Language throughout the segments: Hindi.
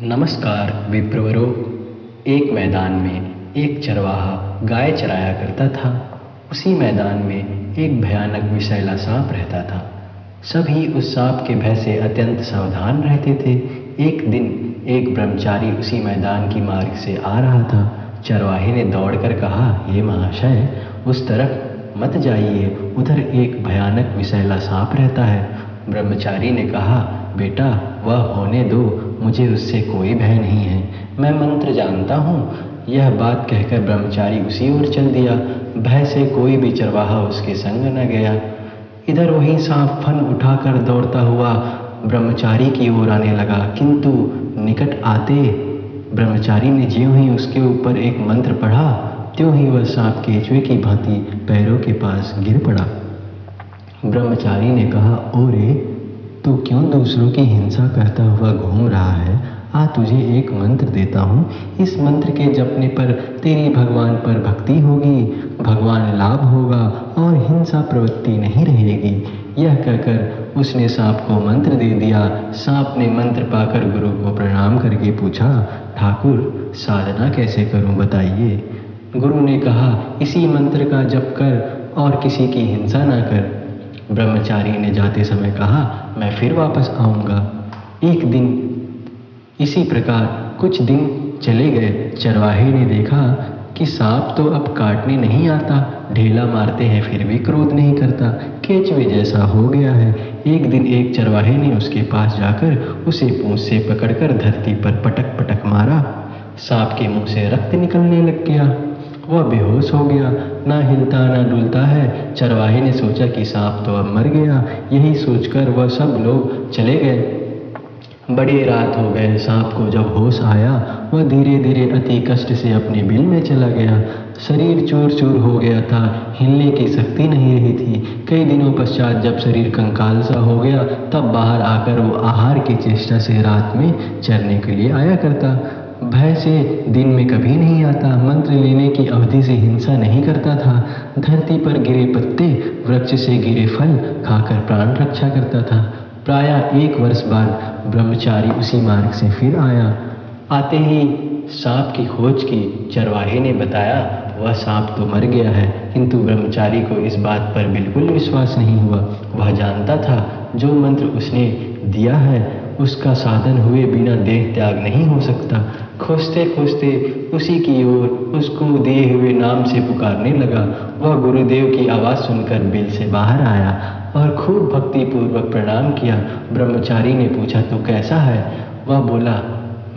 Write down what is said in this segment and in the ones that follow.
नमस्कार विप्रवरों। एक मैदान में एक चरवाहा गाय चराया करता था। उसी मैदान में एक भयानक विषैला सांप रहता था। सभी उस सांप के भय से अत्यंत सावधान रहते थे। एक दिन एक ब्रह्मचारी उसी मैदान की मार्ग से आ रहा था। चरवाहे ने दौड़कर कहा, हे महाशय, उस तरफ मत जाइए, उधर एक भयानक विषैला सांप रहता है। ब्रह्मचारी ने कहा, बेटा, वह होने दो, मुझे उससे कोई भय नहीं है, मैं मंत्र जानता हूँ। यह बात कहकर ब्रह्मचारी उसी ओर चल दिया। भय से कोई भी चरवाहा उसके संग न गया। इधर वही सांप फन उठाकर दौड़ता हुआ ब्रह्मचारी की ओर आने लगा, किंतु निकट आते ब्रह्मचारी ने ज्यों ही उसके ऊपर एक मंत्र पढ़ा, त्यों ही वह सांप केंचुए की भांति पैरों के पास गिर पड़ा। ब्रह्मचारी ने कहा, ओ रे, तू क्यों दूसरों की हिंसा करता हुआ घूम रहा है? आ, तुझे एक मंत्र देता हूँ। इस मंत्र के जपने पर तेरी भगवान पर भक्ति होगी, भगवान लाभ होगा और हिंसा प्रवृत्ति नहीं रहेगी। यह कहकर उसने सांप को मंत्र दे दिया। सांप ने मंत्र पाकर गुरु को प्रणाम करके पूछा, ठाकुर, साधना कैसे करूं, बताइए। गुरु ने कहा, इसी मंत्र का जप कर और किसी की हिंसा ना कर। ब्रह्मचारी ने जाते समय कहा, मैं फिर वापस आऊँगा। एक दिन इसी प्रकार कुछ दिन चले गए। चरवाहे ने देखा कि सांप तो अब काटने नहीं आता, ढेला मारते हैं फिर भी क्रोध नहीं करता, केंचुए जैसा हो गया है। एक दिन एक चरवाहे ने उसके पास जाकर उसे पूंछ से पकड़कर धरती पर पटक पटक मारा। सांप के मुंह से रक्त निकलने लग गया। वह बेहोश हो गया, ना हिलता ना डुलता है। चरवाहे ने सोचा कि सांप तो अब मर गया। यही सोचकर वह सब लोग चले गए। बड़ी रात हो गए। सांप को जब होश आया, वह धीरे धीरे अति कष्ट से अपने बिल में चला गया। शरीर चूर चूर हो गया था, हिलने की शक्ति नहीं रही थी। कई दिनों पश्चात जब शरीर कंकाल सा हो गया, तब बाहर आकर वो आहार की चेष्टा से रात में चरने के लिए आया करता। भय से दिन में कभी नहीं आता, मंत्र लेने की अवधि से हिंसा नहीं करता था। धरती पर गिरे पत्ते, वृक्ष से गिरे फल खाकर प्राण रक्षा करता था। प्रायः 1 वर्ष बाद ब्रह्मचारी उसी मार्ग से फिर आया। आते ही सांप की खोज की। चरवाहे ने बताया, वह सांप तो मर गया है, किंतु ब्रह्मचारी को इस बात पर बिल्कुल विश्वास नहीं हुआ। वह जानता था जो मंत्र उसने दिया है उसका साधन हुए बिना देह त्याग नहीं हो सकता। खोजते खोजते उसी की ओर उसको दिए हुए नाम से पुकारने लगा। वह गुरुदेव की आवाज़ सुनकर बिल से बाहर आया और खूब भक्ति पूर्वक प्रणाम किया। ब्रह्मचारी ने पूछा, तू कैसा है? वह बोला,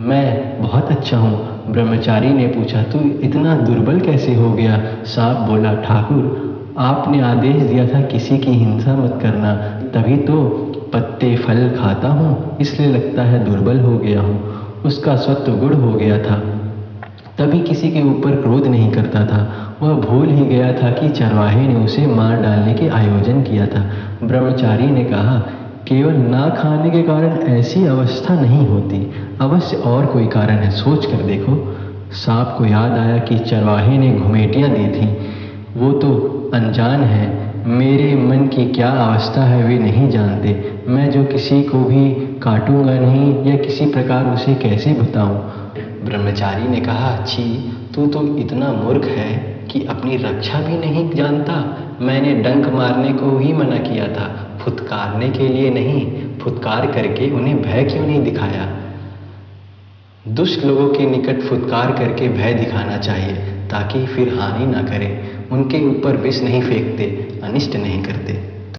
मैं बहुत अच्छा हूँ। ब्रह्मचारी ने पूछा, तू इतना दुर्बल कैसे हो गया? सांप बोला, ठाकुर, आपने आदेश दिया था किसी की हिंसा मत करना, तभी तो पत्ते फल खाता हूँ, इसलिए लगता है दुर्बल हो गया हूँ। उसका सत्व गुण हो गया था, तभी किसी के ऊपर क्रोध नहीं करता था। वह भूल ही गया था कि चरवाहे ने उसे मार डालने के आयोजन किया था। ब्रह्मचारी ने कहा, केवल ना खाने के कारण ऐसी अवस्था नहीं होती, अवश्य और कोई कारण है, सोच कर देखो। सांप को याद आया कि चरवाहे ने घुमेटियाँ दी थीं, वो तो अनजान है, मेरे मन की क्या अवस्था है वे नहीं जानते। मैं जो किसी को भी काटूंगा नहीं या किसी प्रकार उसे कैसे बताऊं? ब्रह्मचारी ने कहा, छी, तू तो इतना मूर्ख है कि अपनी रक्षा भी नहीं जानता। मैंने डंक मारने को ही मना किया था, फुत्कारने के लिए नहीं। फुत्कार करके उन्हें भय क्यों नहीं दिखाया? दुष्ट लोगों के निकट फुत्कार करके भय दिखाना चाहिए, ताकि फिर हानि ना करें। उनके ऊपर विष नहीं फेंकते, अनिष्ट नहीं करते।